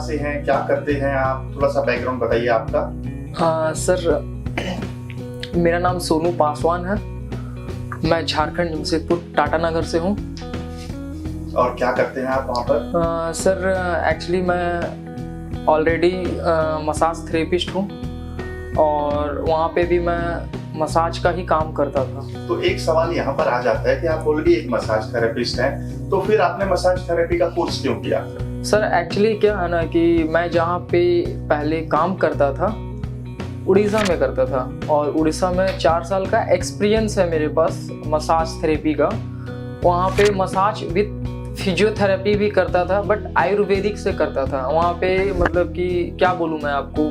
से हैं, क्या करते हैं आप, थोड़ा सा बैकग्राउंड बताइए आपका। हाँ सर, मेरा नाम सोनू पासवान है। मैं झारखंड जमशेदपुर टाटा नगर से हूँ। और क्या करते हैं आप वहाँ पर? सर एक्चुअली मैं ऑलरेडी मसाज थेरेपिस्ट हूँ और वहाँ पे भी मैं मसाज का ही काम करता था। तो एक सवाल यहाँ पर आ जाता है कि आप ऑलरेडी एक मसाज थेरेपिस्ट हैं, तो फिर आपने मसाज थेरेपी का कोर्स क्यों किया? सर एक्चुअली क्या है ना कि मैं जहाँ पे पहले काम करता था उड़ीसा में करता था, और उड़ीसा में 4 साल का एक्सपीरियंस है मेरे पास मसाज थेरेपी का। वहाँ पे मसाज विद फिजियोथेरेपी भी करता था, बट आयुर्वेदिक से करता था। वहाँ पे मतलब कि क्या बोलूँ मैं आपको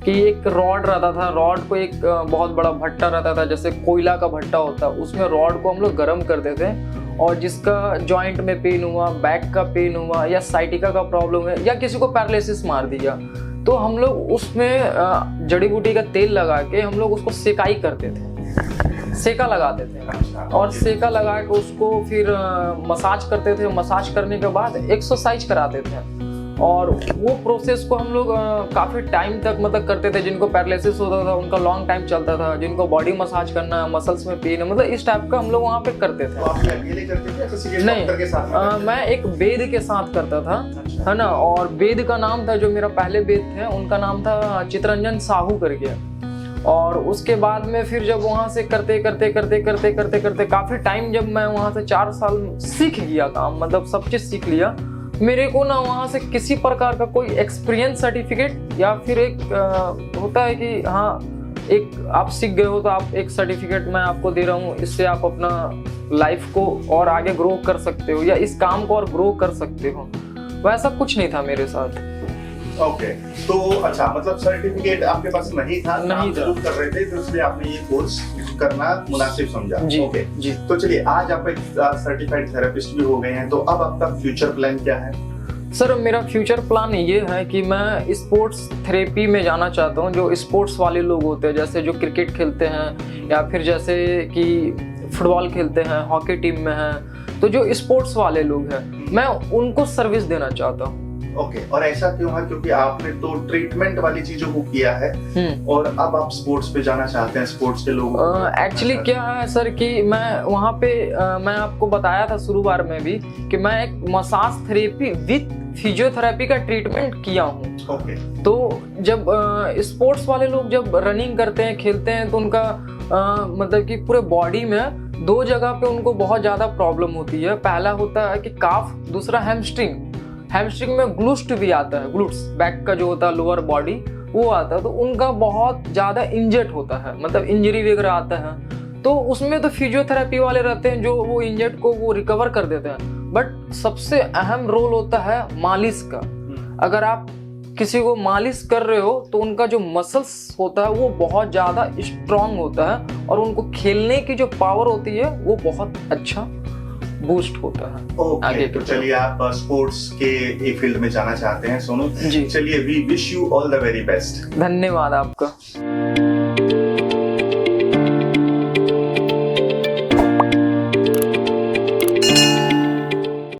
कि एक रॉड रहता था, रॉड को एक बहुत बड़ा भट्टा रहता था, जैसे कोयला का भट्टा होता है, उसमें रॉड को हम लोग गर्म करते थे, और जिसका जॉइंट में पेन हुआ, बैक का पेन हुआ, या साइटिका का प्रॉब्लम है, या किसी को पैरालिसिस मार दिया, तो हम लोग उसमें जड़ी बूटी का तेल लगा के हम लोग उसको सेकाई करते थे, सेका लगाते थे, और सेका लगा के उसको फिर मसाज करते थे। मसाज करने के बाद एक्सरसाइज कराते थे, और वो प्रोसेस को हम लोग काफ़ी टाइम तक मतलब करते थे। जिनको पैरालिसिस होता था उनका लॉन्ग टाइम चलता था, जिनको बॉडी मसाज करना है, मसल्स में पेन है, मतलब इस टाइप का हम लोग वहाँ पे करते थे। तो आप अकेले करते थे या किसी के डॉक्टर के साथ में करते थे? मैं एक वेद के साथ करता था, है ना, और वेद का नाम था, जो मेरा पहले वेद थे उनका नाम था चितरंजन साहू करके। और उसके बाद में फिर जब वहाँ से करते करते काफ़ी टाइम, जब मैं वहाँ से 4 साल सीख गया काम, मतलब सब चीज़ सीख लिया, मेरे को ना वहाँ से किसी प्रकार का कोई एक्सपीरियंस सर्टिफिकेट या फिर एक होता है कि हाँ एक आप सीख गए हो तो आप एक सर्टिफिकेट मैं आपको दे रहा हूँ, इससे आप अपना लाइफ को और आगे ग्रो कर सकते हो या इस काम को और ग्रो कर सकते हो, वैसा कुछ नहीं था मेरे साथ। ओके, तो अच्छा, मतलब सर्टिफिकेट आपके पास नहीं था, नहीं था, कर रहे थे, तो इसलिए आपने ये कोर्स करना मुनासिब समझा। जी, ओके जी। तो चलिए, आज आप एक सर्टिफाइड थेरेपिस्ट भी हो गए हैं, तो अब आपका फ्यूचर प्लान क्या है? सर मेरा फ्यूचर प्लान ये है कि मैं स्पोर्ट्स थेरेपी में जाना चाहता हूँ। जो स्पोर्ट्स वाले लोग होते हैं, जैसे जो क्रिकेट खेलते हैं या फिर जैसे कि फुटबॉल खेलते हैं, हॉकी टीम में हैं, तो जो स्पोर्ट्स वाले लोग हैं मैं उनको सर्विस देना चाहता हूँ। ओके, और ऐसा क्यों है? क्योंकि आपने तो ट्रीटमेंट वाली चीजों को किया है और अब आप स्पोर्ट्स पे जाना चाहते हैं, स्पोर्ट्स के लोगों को। एक्चुअली क्या है सर कि मैं वहाँ पे मैं आपको बताया था शुरुआत में भी कि मैं एक मसाज थेरेपी विद फिजियोथेरेपी का ट्रीटमेंट किया हूँ। ओके, तो जब स्पोर्ट्स वाले लोग जब रनिंग करते हैं, खेलते हैं, तो उनका मतलब कि पूरे बॉडी में 2 जगह पे उनको बहुत ज़्यादा प्रॉब्लम होती है। पहला होता है कि काफ, दूसरा हैमस्ट्रिंग। हैमस्ट्रिंग में ग्लूट्स भी आता है, ग्लूट्स बैक का जो होता है लोअर बॉडी वो आता है, तो उनका बहुत ज़्यादा इंजर्ड होता है, मतलब इंजरी वगैरह आता है, तो उसमें तो फिजियोथेरेपी वाले रहते हैं जो वो इंजर्ड को वो रिकवर कर देते हैं। बट सबसे अहम रोल होता है मालिश का। अगर आप किसी को मालिश कर रहे हो तो उनका जो मसल्स होता है वो बहुत ज़्यादा स्ट्रॉन्ग होता है, और उनको खेलने की जो पावर होती है वो बहुत अच्छा बूस्ट होता है। ओके, तो चलिए, आप स्पोर्ट्स के फील्ड में जाना चाहते हैं सोनू जी। चलिए, we wish you all the very best. धन्यवाद आपका।